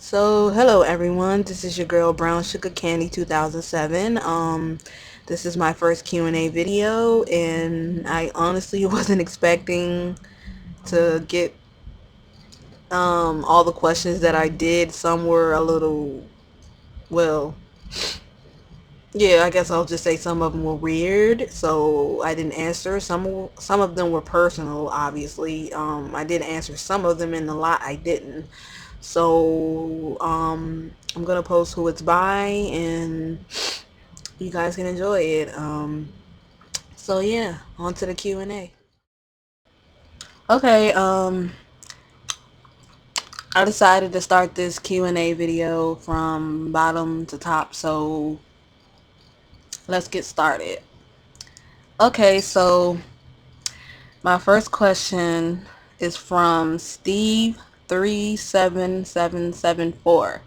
So, hello everyone. This is your girl Brown Sugar Candy 2007. This is my first Q&A video, and I honestly wasn't expecting to get all the questions that I did. Some were a little, well, yeah, I guess I'll just say some of them were weird, so I didn't answer. Some of them were personal, obviously. I did answer some of them, and a lot I didn't. So, I'm gonna post who it's by, and you guys can enjoy it. So yeah, on to the Q&A. Okay, I decided to start this Q&A video from bottom to top, so let's get started. Okay, so my first question is from Steve37774,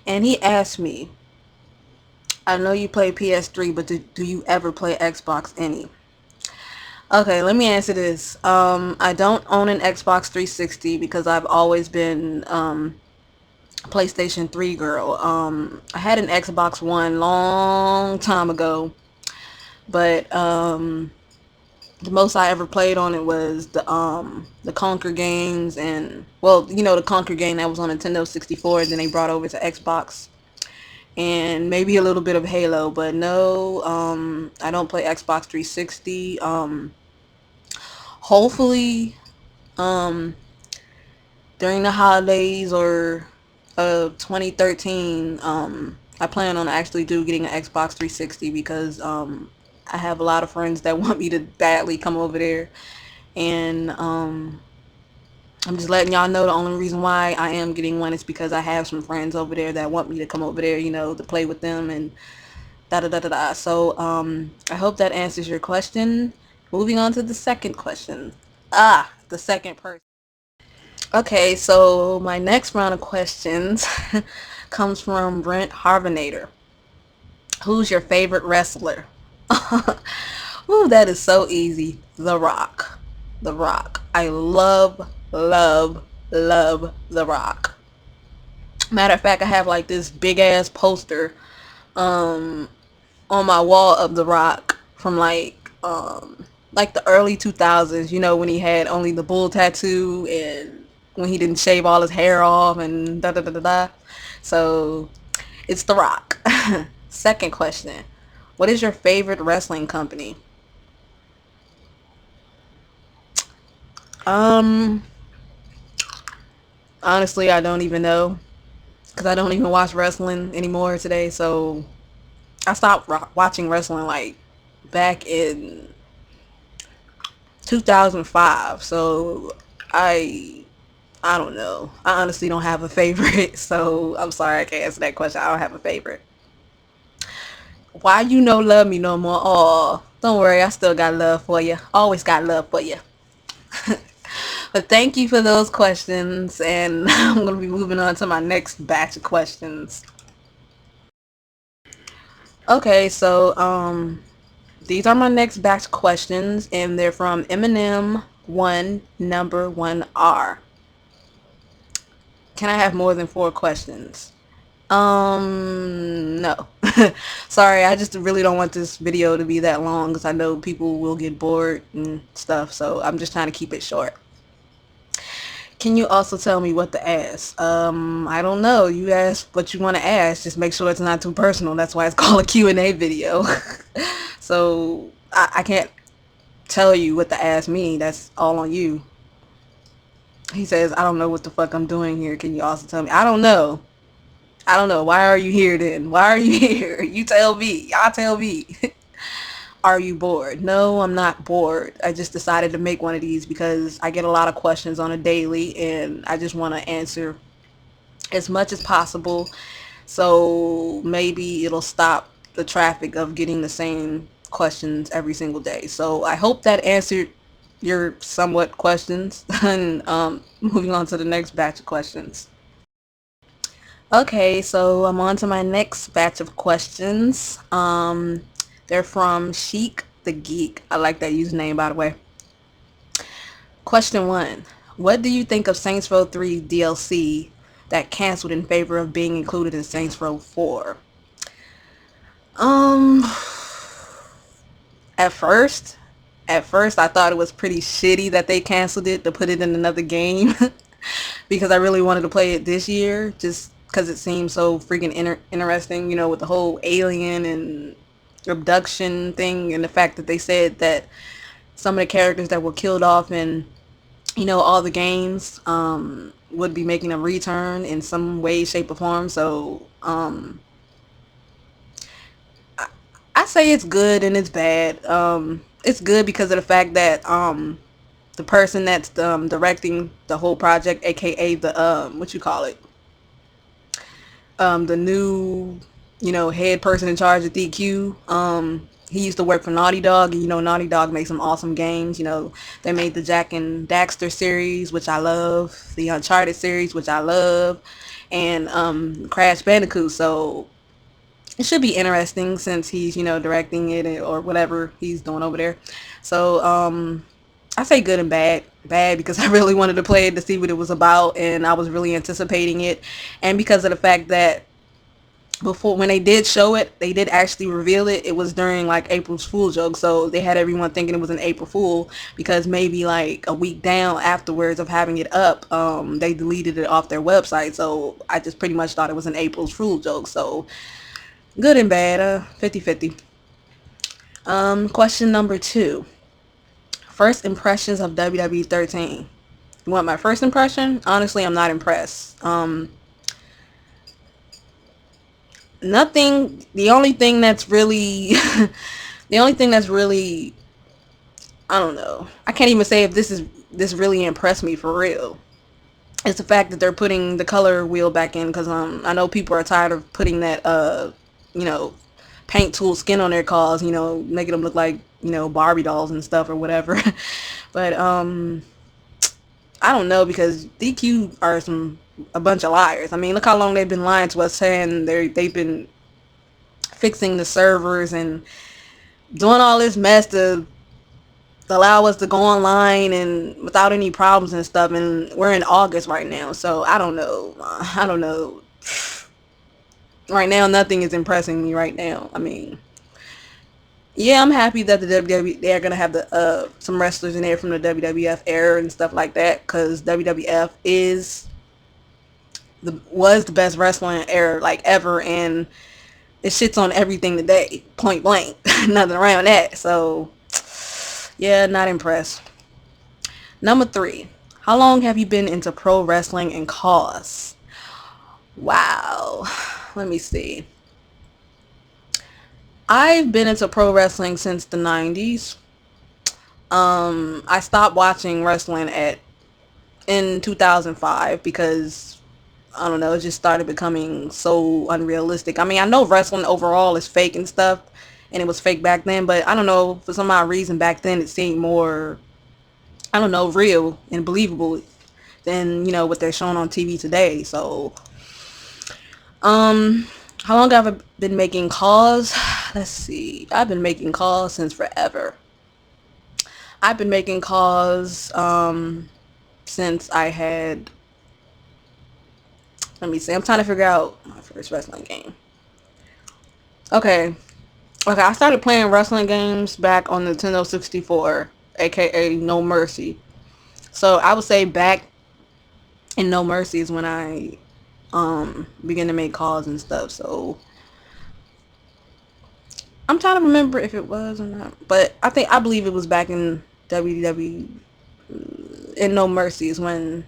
and he asked me, I know you play PS3, but do you ever play Xbox any? Okay, let me answer this. I don't own an Xbox 360 because I've always been PlayStation 3 girl. I had an Xbox One long time ago, but the most I ever played on it was the Conquer games, and well, you know, the Conquer game that was on Nintendo 64, and then they brought over to Xbox, and maybe a little bit of Halo, but no, I don't play Xbox 360. Hopefully, um, during the holidays or 2013, I plan on actually getting an Xbox 360 because I have a lot of friends that want me to badly come over there, and I'm just letting y'all know the only reason why I am getting one is because I have some friends over there that want me to come over there, you know, to play with them and da da da da da. So I hope that answers your question. Moving on to the second question. The second person. Okay, so my next round of questions comes from Brent Harvinator. Who's your favorite wrestler? Ooh, that is so easy. The Rock. The Rock. I love, love, love The Rock. Matter of fact, I have like this big ass poster um on my wall of The Rock from like the early 2000s, you know, when he had only the bull tattoo and when he didn't shave all his hair off and da da da da da. So it's The Rock. Second question. What is your favorite wrestling company? Um, Honestly, I don't even know because I don't even watch wrestling anymore today. So I stopped watching wrestling like back in 2005. So I I don't know. I honestly don't have a favorite. So I'm sorry I can't answer that question. I don't have a favorite. Why you no love me no more? Oh, don't worry. I still got love for you. Always got love for you. But thank you for those questions, and I'm going to be moving on to my next batch of questions. Okay, so these are my next batch of questions, and they're from Eminem one number one R. Can I have more than four questions? No. Sorry, I just really don't want this video to be that long because I know people will get bored and stuff, so I'm just trying to keep it short. Can you also tell me what to ask? I don't know. You ask what you want to ask. Just make sure it's not too personal. That's why it's called a Q&A video. So I can't tell you what to ask me. That's all on you. He says, I don't know what the fuck I'm doing here. Can you also tell me? I don't know. I don't know. Why are you here then? Why are you here? You tell me. Y'all tell me. Are you bored? No, I'm not bored. I just decided to make one of these because I get a lot of questions on a daily and I just want to answer as much as possible. So maybe it'll stop the traffic of getting the same questions every single day. So I hope that answered your somewhat questions. And moving on to the next batch of questions. Okay, so I'm on to my next batch of questions. They're from Chic the Geek. I like that username, by the way. Question one. What do you think of Saints Row 3 DLC that canceled in favor of being included in Saints Row 4? Um, at first, at first I thought it was pretty shitty that they canceled it to put it in another game because I really wanted to play it this year just because it seemed so freaking interesting, with the whole alien and abduction thing and the fact that they said that some of the characters that were killed off in all the games would be making a return in some way, shape, or form. So I say it's good and it's bad. It's good because of the fact that the person that's directing the whole project, aka the what you call it, the new head person in charge of DQ. He used to work for Naughty Dog, and Naughty Dog makes some awesome games. They made the Jack and Daxter series, which I love, the Uncharted series, which I love, and Crash Bandicoot. So it should be interesting since he's directing it or whatever he's doing over there. So I say good and bad. Bad because I really wanted to play it to see what it was about, and I was really anticipating it, and because of the fact that before, when they did show it, they did actually reveal it. It was during like April's Fool joke, so they had everyone thinking it was an April Fool because maybe like a week down afterwards of having it up, they deleted it off their website. So I just pretty much thought it was an April's Fool joke. So good and bad, 50-50. Question number 2. First impressions of WWE 13. You want my first impression? Honestly, I'm not impressed. Nothing. The only thing that's really, the only thing that's really, I don't know. I can't even say if this really impressed me for real. It's the fact that they're putting the color wheel back in because I know people are tired of putting that you know paint tool skin on their cars, making them look like Barbie dolls and stuff or whatever. But I don't know because DQ are a bunch of liars. I mean, look how long they've been lying to us, saying they've been fixing the servers and doing all this mess to allow us to go online and without any problems and stuff. And we're in August right now, so I don't know. I don't know. Right now, nothing is impressing me right now. I mean, yeah, I'm happy that the WWE, they're gonna have the some wrestlers in there from the WWF era and stuff like that, because WWF was the best wrestling era like ever, and it shits on everything today, point blank. Nothing around that. So yeah, not impressed. Number 3. How long have you been into pro wrestling and cause? Wow. Let me see. I've been into pro wrestling since the 90s. I stopped watching wrestling in 2005 because I don't know, it just started becoming so unrealistic. I mean, I know wrestling overall is fake and stuff, and it was fake back then, but I don't know, for some odd reason back then it seemed more, I don't know, real and believable than, what they're showing on TV today. So, um, how long have I been making calls? Let's see. I've been making calls since forever. I've been making calls since I had, let me see, I'm trying to figure out my first wrestling game. Okay. Okay, I started playing wrestling games back on Nintendo 64, aka No Mercy. So I would say back in No Mercy is when I began to make calls and stuff. So I'm trying to remember if it was or not, but I believe it was back in WW in No Mercy is when,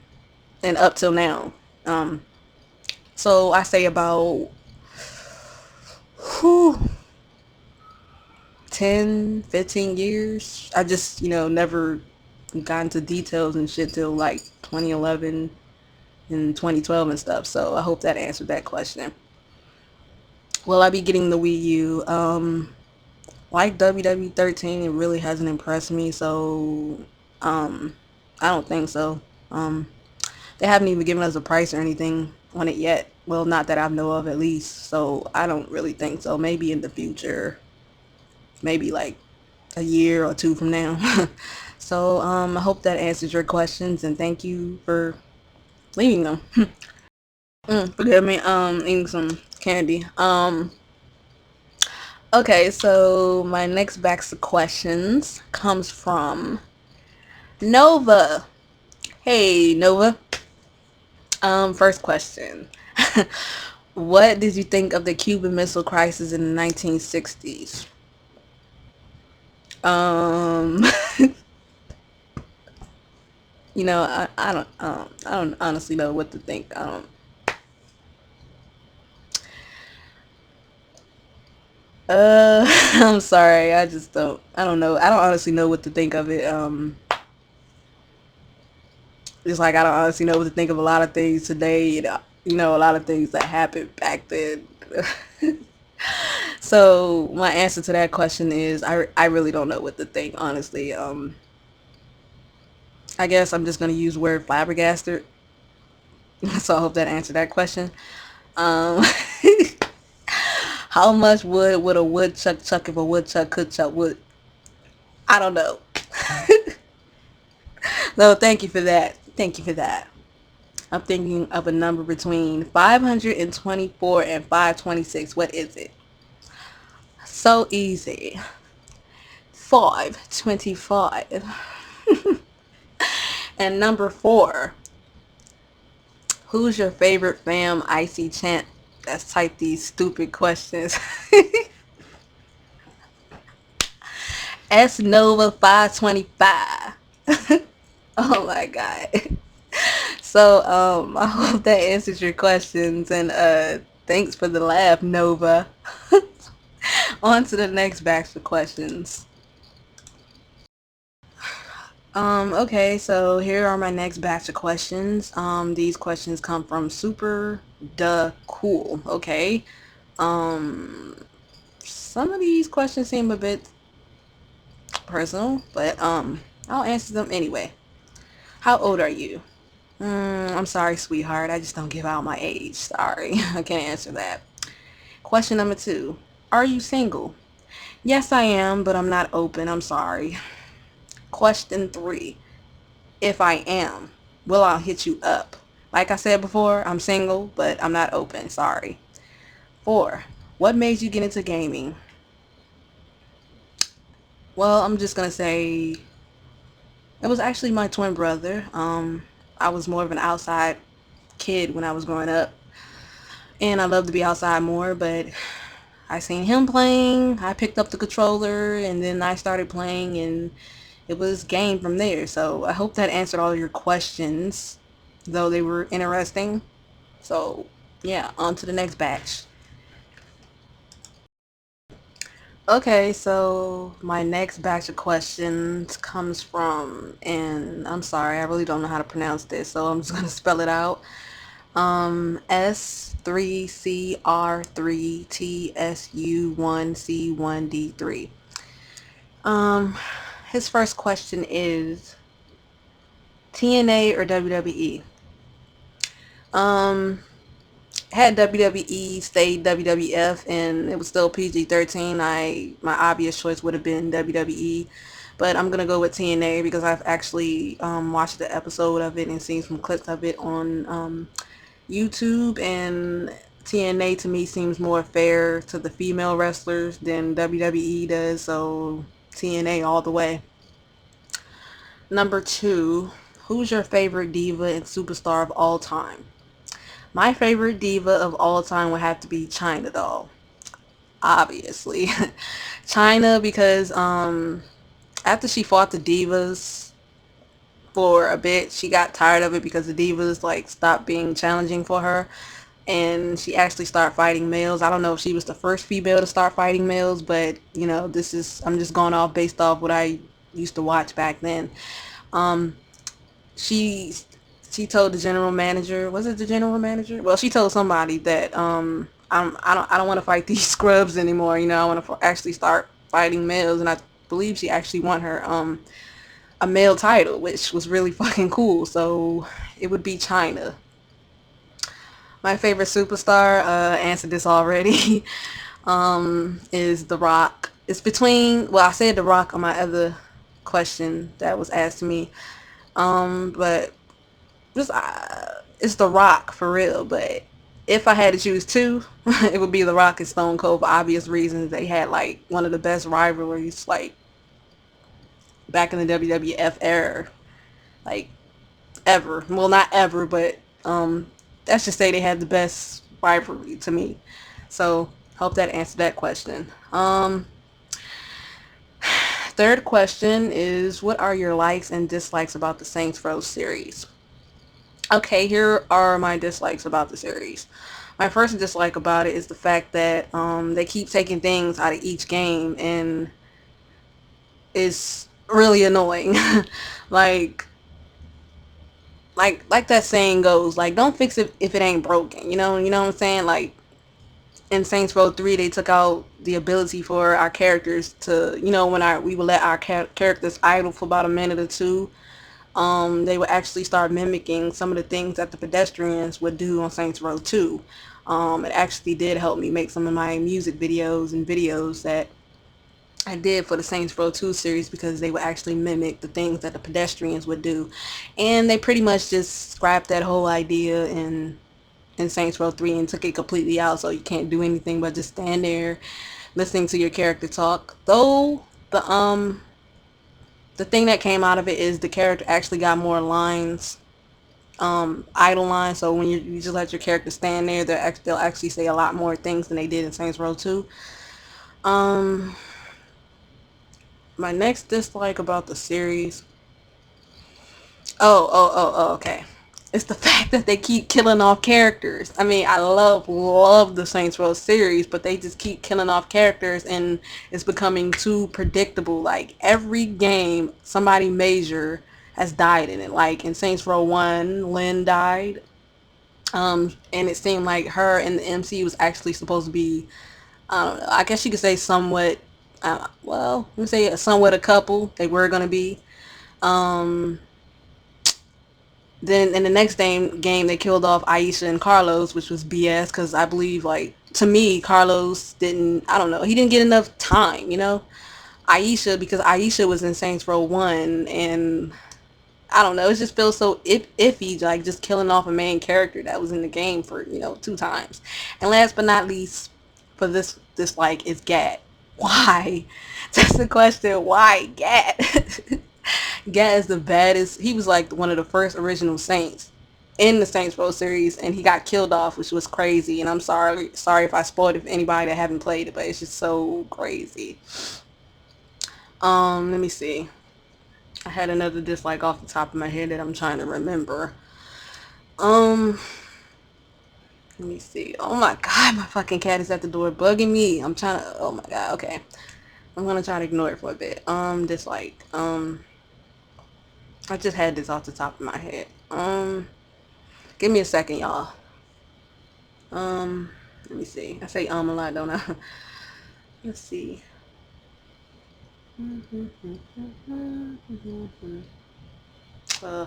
and up till now. Um, so I say about whew, 10, 15 years. I just, never got into details and shit till like 2011 and 2012 and stuff. So I hope that answered that question. Will I be getting the Wii U? Like WWE 13, it really hasn't impressed me. So, I don't think so. They haven't even given us a price or anything on it yet. Well, not that I know of, at least. So I don't really think so. Maybe in the future, maybe like a year or two from now. So I hope that answers your questions, and thank you for leaving them. Forgive me. Eating some candy. Okay, so my next box of questions comes from Nova. Hey, Nova. First question. What did you think of the Cuban Missile Crisis in the 1960s? Um, I don't honestly know what to think. I'm sorry. I don't know. I don't honestly know what to think of it. It's like I don't honestly know what to think of a lot of things today. A lot of things that happened back then. So my answer to that question is I really don't know what to think, honestly. I guess I'm just gonna use the word flabbergasted. So I hope that answered that question. Um, how much wood would a woodchuck chuck if a woodchuck could chuck wood? I don't know. No, thank you for that. Thank you for that. I'm thinking of a number between 524 and 526. What is it? So easy. 525. And number 4. Who's your favorite fam icy champ that's typed these stupid questions? S Nova 525. Oh my god. So I hope that answers your questions, and thanks for the laugh, Nova. On to the next batch of questions. Okay, so here are my next batch of questions. These questions come from Super Duh Cool. Okay. Um, some of these questions seem a bit personal, but I'll answer them anyway. How old are you? I'm sorry, sweetheart. I just don't give out my age. Sorry, I can't answer that. Question number 2. Are you single? Yes, I am, but I'm not open. I'm sorry. Question 3. If I am, will I hit you up? Like I said before, I'm single, but I'm not open. Sorry. 4. What made you get into gaming? Well, I'm just gonna say it was actually my twin brother. I was more of an outside kid when I was growing up, and I love to be outside more, but I seen him playing, I picked up the controller, and then I started playing, and it was game from there. So I hope that answered all your questions, though they were interesting. So yeah, on to the next batch. Okay, so my next batch of questions comes from, and I'm sorry, I really don't know how to pronounce this, so I'm just gonna spell it out. S3CR3TSU1C1D3. Um, his first question is TNA or WWE? Um, had WWE stayed WWF and it was still PG-13, my obvious choice would have been WWE. But I'm gonna go with TNA because I've actually watched the episode of it and seen some clips of it on YouTube, and TNA to me seems more fair to the female wrestlers than WWE does, so TNA all the way. Number 2, who's your favorite diva and superstar of all time? My favorite diva of all time would have to be China Doll, obviously. China because after she fought the divas for a bit, she got tired of it because the divas like stopped being challenging for her, and she actually started fighting males. I don't know if she was the first female to start fighting males, but this is I'm just going off based off what I used to watch back then. Um, she she told the general manager, was it the general manager? Well, she told somebody that I don't want to fight these scrubs anymore. I want to actually start fighting males, and I believe she actually won her a male title, which was really fucking cool. So it would be China. My favorite superstar, answered this already, is The Rock. It's between, well, I said The Rock on my other question that was asked to me, but just it's The Rock for real. But if I had to choose two, it would be The Rock and Stone Cold for obvious reasons. They had like one of the best rivalries like back in the WWF era, like ever. Well, not ever, but let's just say they had the best rivalry to me. So hope that answered that question. Third question is, what are your likes and dislikes about the Saints Row series? Okay, here are my dislikes about the series. My first dislike about it is the fact that they keep taking things out of each game, and it's really annoying. like like that saying goes, like don't fix it if it ain't broken. You know what I'm saying? Like in Saints Row 3, they took out the ability for our characters to, when we would let our characters idle for about a minute or two, they would actually start mimicking some of the things that the pedestrians would do on Saints Row 2. It actually did help me make some of my music videos and videos that I did for the Saints Row 2 series, because they would actually mimic the things that the pedestrians would do. And they pretty much just scrapped that whole idea in Saints Row 3 and took it completely out, so you can't do anything but just stand there listening to your character talk. Though the thing that came out of it is the character actually got more lines, idle lines. So when you just let your character stand there, they'll actually say a lot more things than they did in Saints Row 2. Um, my next dislike about the series. Okay. It's the fact that they keep killing off characters. I mean, I love the Saints Row series, but they just keep killing off characters, and it's becoming too predictable. Like every game, somebody major has died in it. Like in Saints Row 1, Lynn died. And it seemed like her and the MC was actually supposed to be, I don't know, I guess you could say somewhat, well, let me say somewhat a couple. They were going to be. Um, Then in the next game they killed off Aisha and Carlos, which was BS, because I believe, like, to me, Carlos didn't, I don't know, he didn't get enough time. Aisha, because Aisha was in Saints Row 1, and I don't know, it just feels so iffy, like just killing off a main character that was in the game for, two times. And last but not least, for this like, is Gat. Why? That's the question. Why Gat? Gat is the baddest. He was like one of the first original Saints in the Saints Row series, and he got killed off, which was crazy. And I'm sorry if I spoiled it for anybody that haven't played it, but it's just so crazy. Let me see. I had another dislike off the top of my head that I'm trying to remember. Um, Let me see. Oh my god, my fucking cat is at the door bugging me. I'm trying to. Oh my god. Okay, I'm gonna try to ignore it for a bit. Dislike. I just had this off the top of my head. Give me a second, y'all. Let me see. I say a lot, don't I? Let's see. Uh,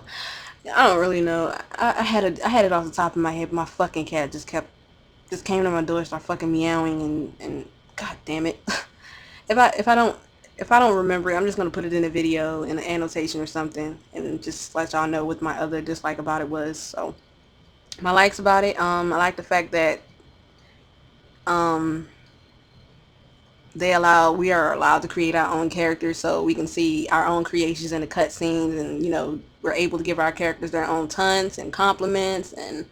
I don't really know. I had it off the top of my head, but my fucking cat just came to my door, started fucking meowing, and god damn it. If I don't remember it, I'm just gonna put it in a video, in an annotation or something, and just let y'all know what my other dislike about it was. So my likes about it, I like the fact that um we are allowed to create our own characters, so we can see our own creations in the cutscenes, and we're able to give our characters their own tons and compliments and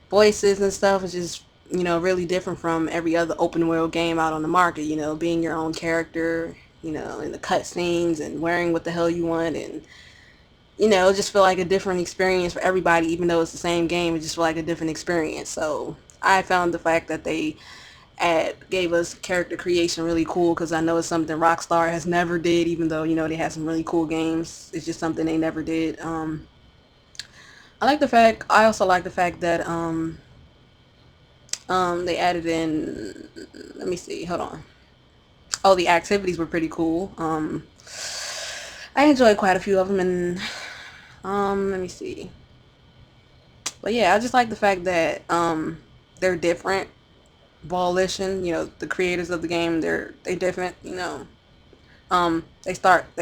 voices and stuff. Is just really different from every other open world game out on the market. Being your own character, in the cutscenes, and wearing what the hell you want, and just feel like a different experience for everybody. Even though it's the same game, it just feel like a different experience. So I found the fact that they gave us character creation really cool, because I know it's something Rockstar has never did, even though they had some really cool games. It's just something they never did. I also like the fact that they added in, let me see, hold on. Oh, the activities were pretty cool. I enjoyed quite a few of them, and let me see. But yeah, I just like the fact that they're different. Volition, the creators of the game, they different. They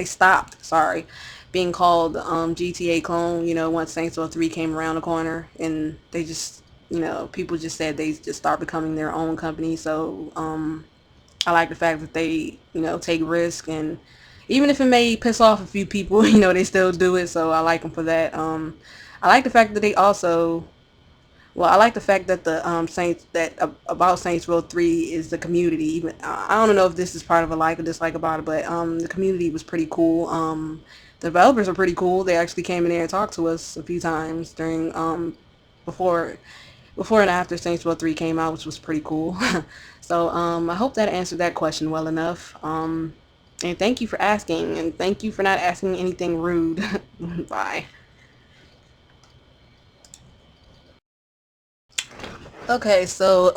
stopped, sorry, being called GTA clone. Once Saints Row 3 came around the corner, and they just people just said they just start becoming their own company. So I like the fact that they, take risk, and even if it may piss off a few people, they still do it. So I like them for that. I like the fact that they also, well, I like the fact that the Saints that about Saints Row 3 is the community. Even I don't know if this is part of a like or dislike about it, but the community was pretty cool. The developers are pretty cool. They actually came in there and talked to us a few times during before before and after Saints Row 3 came out, which was pretty cool. So I hope that answered that question well enough. And thank you for asking, and thank you for not asking anything rude. Bye. Okay, so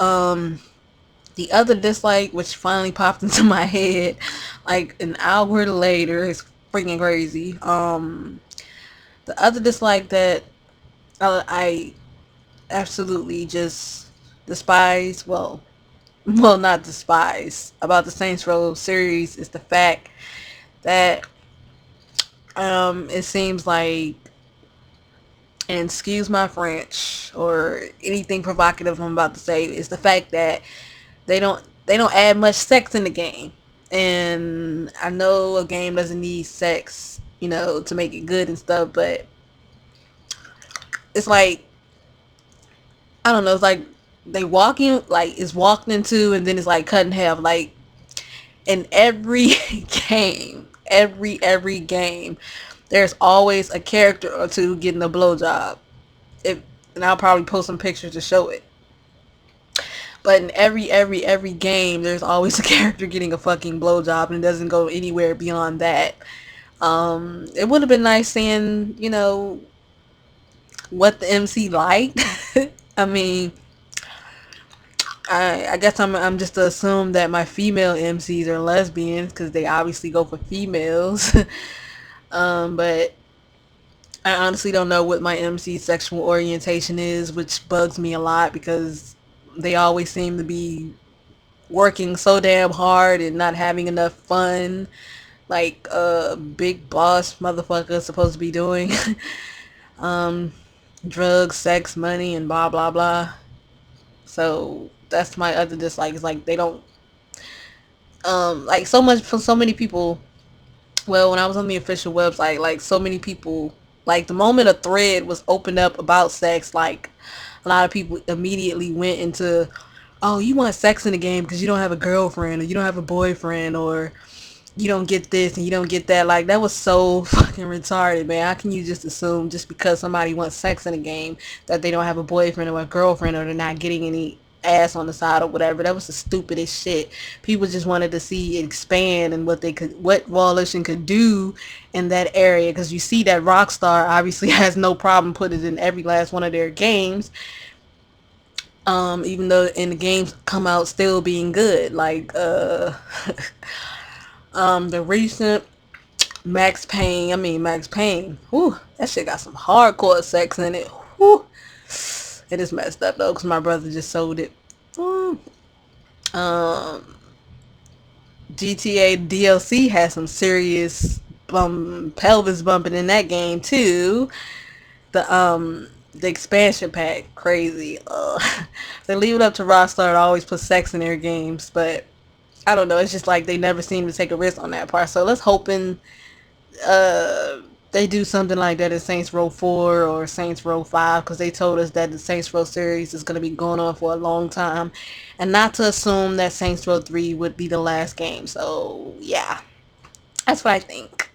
the other dislike, which finally popped into my head like an hour later, is freaking crazy. The other dislike that I absolutely just despise, well, not despise, about the Saints Row series is the fact that it seems like, and excuse my French or anything provocative I'm about to say, is the fact that they don't add much sex in the game. And I know a game doesn't need sex, to make it good and stuff, but it's like, I don't know, it's like they walking, like it's walked into and then it's like cut in half. Like in every game, every game, there's always a character or two getting a blowjob. If And I'll probably post some pictures to show it. But in every game, there's always a character getting a fucking blowjob, and it doesn't go anywhere beyond that. It would have been nice seeing, what the MC liked. I mean, I guess I'm just to assume that my female MCs are lesbians because they obviously go for females. But I honestly don't know what my MC sexual orientation is, which bugs me a lot because they always seem to be working so damn hard and not having enough fun, like a big boss motherfucker supposed to be doing. Drugs, sex, money, and blah blah blah. So that's my other dislike. Is like they don't like so much for so many people. Well, when I was on the official website, like so many people, like the moment a thread was opened up about sex, like a lot of people immediately went into, oh, you want sex in the game because you don't have a girlfriend or you don't have a boyfriend or you don't get this and you don't get that. Like that was so fucking retarded, man. How can you just assume just because somebody wants sex in a game that they don't have a boyfriend or a girlfriend or they're not getting any ass on the side or whatever? That was the stupidest shit. People just wanted to see it expand and what Volition could do in that area, because you see that Rockstar obviously has no problem putting it in every last one of their games. Even though in the games come out still being good, like the recent Max Payne. Whew, that shit got some hardcore sex in it. Whew. It is messed up though, cause my brother just sold it. Whew. Um, GTA DLC has some serious pelvis bumping in that game too. The expansion pack, crazy. They leave it up to Rockstar to always put sex in their games, but I don't know. It's just like they never seem to take a risk on that part. So let's hoping uh they do something like that in Saints Row 4 or Saints Row 5, because they told us that the Saints Row series is going to be going on for a long time, and not to assume that Saints Row 3 would be the last game. So yeah, that's what I think.